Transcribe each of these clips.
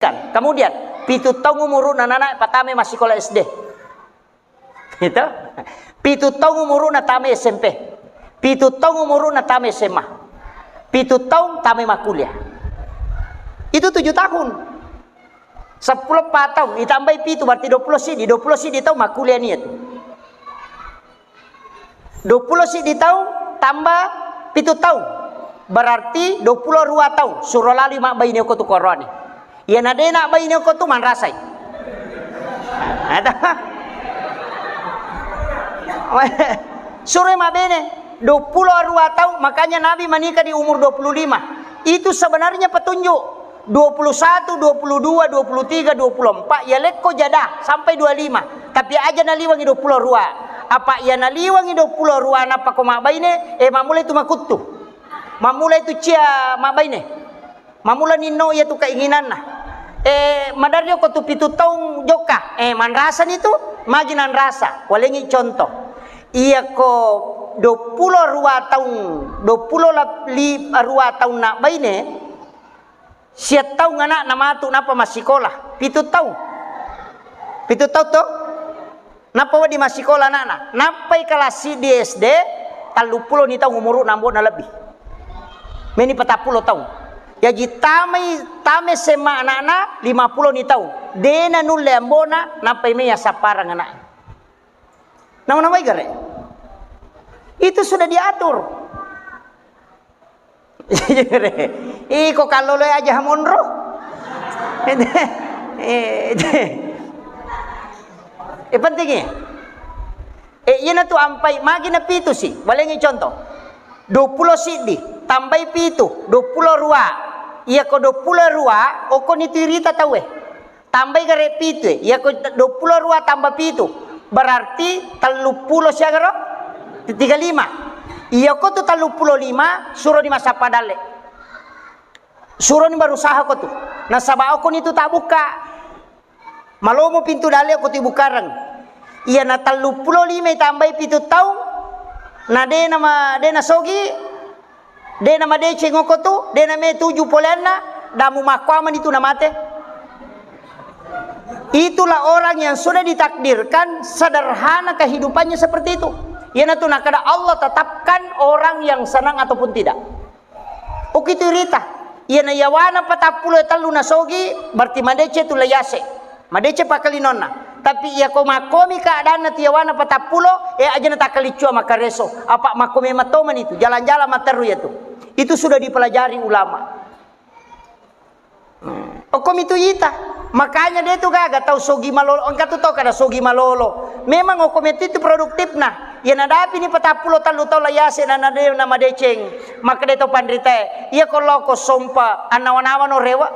Kemudian 7 tahun umur anak patame masih sekolah SD. Gitu. 7 tahun umur tame SMP. 7 tahun umur tame SMA. 7 tahun tame makuliah. Itu 7 tahun. 10 tahun ditambah 7 berarti 20 sih. Di 20 sih di tahun makuliah niat. 20 sih di tahun tambah 7 tahun. Berarti 22 tahun. Suruh lalu mak bayi ko tu korone. Ya nade nak bayi ko tu man rasai. Ada. Suruh mak bene 22 tahun, makanya Nabi menikah di umur 25. Itu sebenarnya petunjuk. 21, 22, 23, 24 ya lekko jadah sampai 25. Tapi aja naliwangi 22. Apa ya naliwangi 22 napa ko mak baine mamula itu makutu. Mamula itu cia mak baine. Mamula nino ya tu keinginan nah. Madaryo ko tu 7 tahun joka. Manrasan itu maginan rasa. Walengi contoh. Iya ko 22 tahun 22 tahun nak baine. Siat tahun anak nama tu napa masih sekolah. 7 tahun. 7 tahun tu. Napa wadi masih sekolah anak. Napa kelas di SD 30 ni tahun umur 6 na lebih. Meni 40 tahun. Ya tame sema anak-anak 50 ni tahun. Dena nulle ambona napa me ya saparang anak. Nama-nama igare. Itu sudah diatur. Iko kalau lo aja hamonro. Pentingnya. Yana tu ampai magi na pitu sih. Walengi contoh. 20 sidi tambah pitu 20 ruwa. Iya ko 20 ruwa oko ni tirita tahu tambah gare pitu iya ko 20 ruwa tambah pitu berarti 30 siya garo 35 iya ko tu 35 suruh di masa padale suruh ni berusaha ko tu nasaba ko ni tu tak buka malomo pintu dale ko tu bukarang iya na 35 tambah pitu tahun na de na sogi de nama de cengoko tu de nama 7 polana damu makwaman itu namate. Itulah orang yang sudah ditakdirkan sederhana kehidupannya seperti itu. Yana tu nakada Allah tetapkan orang yang senang ataupun tidak. Ukitu rita. Yana yawana 40 talu nasogi berarti madece tu layase. Madece pakalinonna. Tapi ya ko makomi keadaan na tiawana 40 aja na takalicua makareso. Apa makomi matoman itu jalan-jalan materu ya tu. Itu sudah dipelajari ulama. Okom itu ita. Makanya dia tu gak tahu sogi malolo. Engkau tu tahu kada sogi malolo. Memang okom itu produktif nah. Ya nadapi ni 40 talu tahu layase na nade nama deceng. Maka dia tu pandrite. Iya kalau ko sompa anawan-awan no rewa.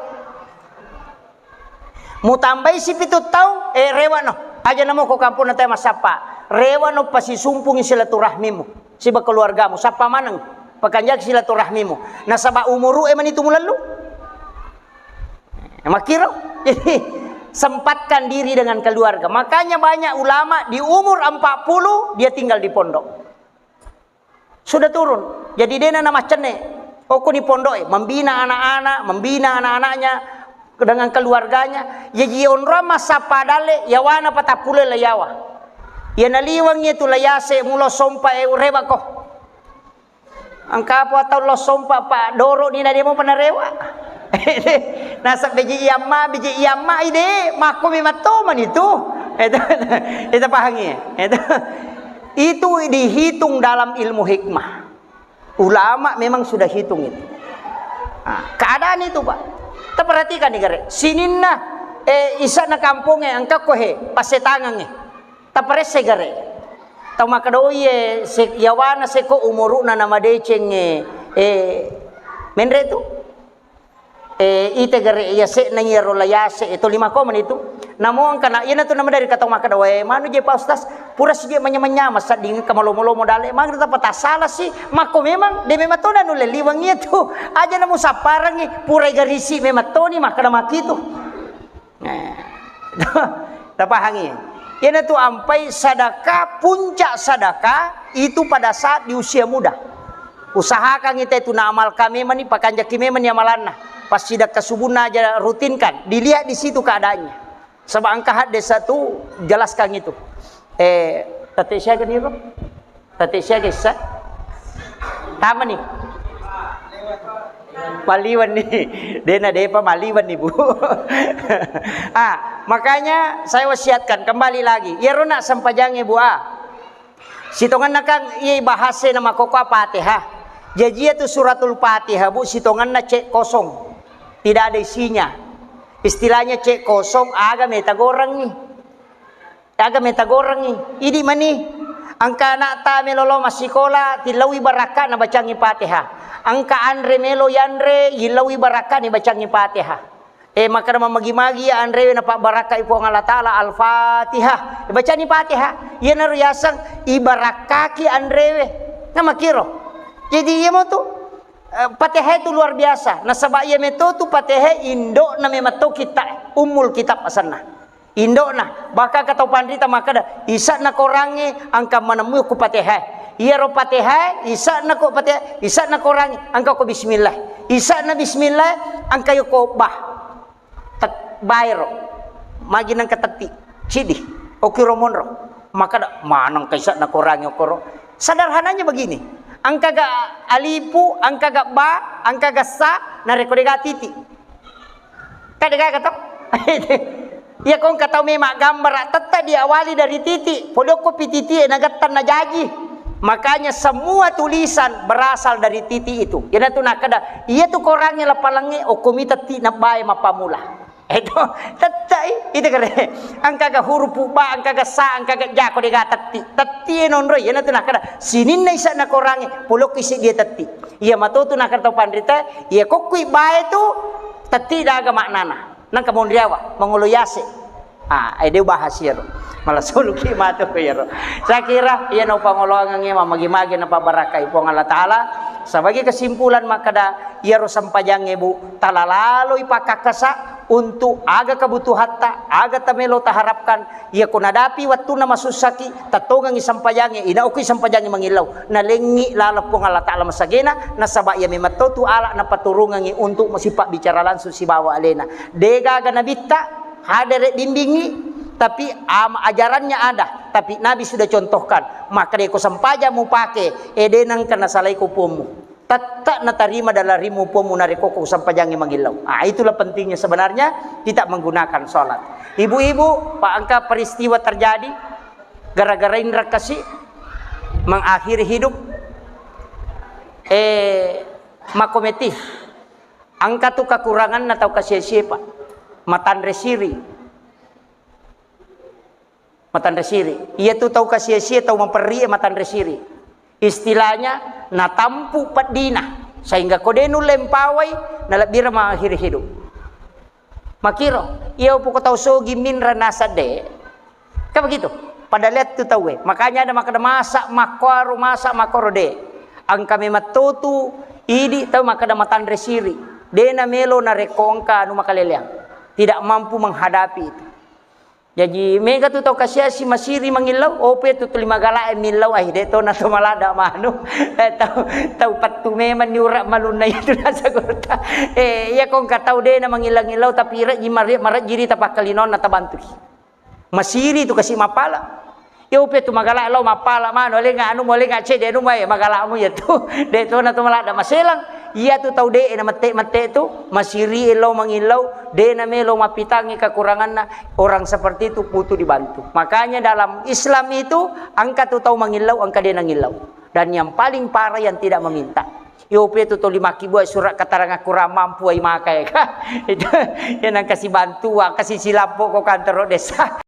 Mu tambahi si 7 tahun rewa no. Aja namo ko kampung na tayo masapa. Rewa no pasi sumpung silaturahmimu. Siba keluargamu. Sapa manang. Pakanjak silaturahmimu. Nasaba umuru eman itu mulalu. Makiro. Jadi sempatkan diri dengan keluarga. Makanya banyak ulama di umur 40 dia tinggal di pondok. Sudah turun. Jadi dia nama cene. Oku di pondok membina anak-anak, membina anak-anaknya dengan keluarganya. Ya jion rama sapadale yawana patapule layawa. Ya naliwang itu layase mulo sompa rewa ko. Angka po atau lo sompa pak doro ni na dia mo panarewa. Nasa biji iyama ide mako matoman itu. Itu pahangi. Itu dihitung dalam ilmu hikmah. Ulama memang sudah hitung itu. Keadaan itu pak. Perhatikan nih gare. Sininna isa na kampungnya angka kohe pasetangan taparese gare. Tau makadoye yawana seko umuru na nama deceng menre tu ite gare ya se na yero layase itu 5 koman itu namo ang kana ina tu nama dari kata makadoye manu je pa ustaz pura sige manya-manya masa ding kamalo-malo modale mag ta patasala si mako memang de mematona no leliwang itu aja namo saparang pura garisi mematoni makana makitu tapahangi. Yana tu ampai sadakah puncak sadakah itu pada saat di usia muda. Usahakan kita itu na amal kami mani pakanja kami mani amalanna. Pas sidak kasubuna aja rutinkan. Dilihat di situ keadaannya. Sebab angka desa tu jelaskan itu. Tati siya ganito? Tati siya gisa? Tama nih. Maliwan nih. Dena depa maliwan nih Bu. Makanya saya wasiatkan kembali lagi. Ya rona sampajangnya Bu. Sitongan nakang iya bahasa nama koko Fatihah. Jadi itu suratul Fatihah Bu, sitongan na cek kosong. Tidak ada isinya. Istilahnya cek kosong, aga metagorang nih. Aga metagorang nih. Ini mani angka anak ta melolo masikola tilawi baraka na bacangi Fatihah. Angka Andre melo yandre ilawi baraka ni bacangi Fatihah. Maka nama magi-magi Andre na pak baraka ipo ng Allah Ta'ala Al-Fatihah. Bacani Fatihah. Yan na riyasang ibarakaki Andre na makiro. Jadi ia mau tu Fatihah itu luar biasa. Nasabak ia meto tu Fatihah Indo na memato kita umul kitab asana. Indo na baka kata pandita maka dah isa na korangi angka menemui ku Fatihah. Ia ro Fatihah isa na ko Fatihah isa na korangi angka ko bismillah. Isa na bismillah angka yo ko bah. Bayro magi nang katati sidi okiro monro maka dah manang kaisa na korangi okoro. Sederhananya begini. Angka ga alipu, angka ga ba, angka ga sa, narekode ga titi. Kada ga kata? Ya kong kata memang gambar tetap diawali dari titi. Podoko pititi nagatan na jaji. Makanya semua tulisan berasal dari titi itu. Yana tu nakada. Iya tu korangnya lapalangi okomita ti na bae mapamula. Itu tetai itu kare angka ga huruf ba angka ga sa angka ga ja ko de ga tatti nonro yana tu nakada sinin na isa na korangi pulok isi dia tatti iya matoto nakata pandrita iya kokui ba itu tatti daga maknana nang kamondriawa manguluyase ide bahas ya malah suluki mato ko ya saya kira iya no pangolongan nga magi-magi na pabarakai po ng Allah Ta'ala. Sebagai kesimpulan makada iya ro sampajang Bu talalalo ipakakasa untuk aga kebutuhan ta aga tamelo taharapkan iya kunadapi waktu na masusaki tatongang isampajang ina okay sampajang mangilaw nalengi lalap po ng Allah Ta'ala masagena nasaba iya mematotu ala na paturungan untuk masipa bicara langsung si bawa alena dega ganabita hadere bimbingi. Tapi ajarannya ada, tapi Nabi sudah contohkan. Maka dia ko sampaja mu pake, edenang kana salay ko pomu. Tatta na tarima dalarimu pomu nariko ko sampajangi mangilaw. Itulah pentingnya sebenarnya kita menggunakan sholat. Ibu-ibu, paangka peristiwa terjadi gara-gara indra kasih mengakhiri hidup. Makometi. Angka tu kekurangan atau kasia-sia Pak. Matandre siri. Matandre siri. Ia tu tahu kasia-sia tahu memperi matandre siri. Istilahnya natampu padina sehingga kodenu lempawai nalabira mengakhiri hidup. Makiro, ia upo tahu sogi minra nasade. Kan begitu. Pada lihat tu tahu makanya ada masak makoro de. Ang kami matutu idi tahu makada matandre siri. Dena melo na rekongka anu makaleleang. Tidak mampu menghadapi itu. Jadi mega tu tau kasih si masiri mangilaw ope tu 5 gala milaw deto na tumalada manu tau patu meman niura maluna itu nasa gorta ya kong katau de na mangilang-ilaw tapi ira marat jiri tapakalinon na tabantu masiri tu kasih mapala ya ope tu magala law mapala mano le nga anu mo le nga che de anu may magala mo ya tu deto na tumalada maselang iya tu tau de na mate tu masiri ilaw mangilaw de na melo mapitangi kekurangan na orang seperti itu butuh dibantu. Makanya dalam Islam itu angka tu tau mangilaw angka de nangilaw dan yang paling parah yang tidak meminta. Yope tu to 5 kibu surat katarang aku ra mampu ai makai ka. Itu yang kasih bantu kasih silapo ko kantor desa.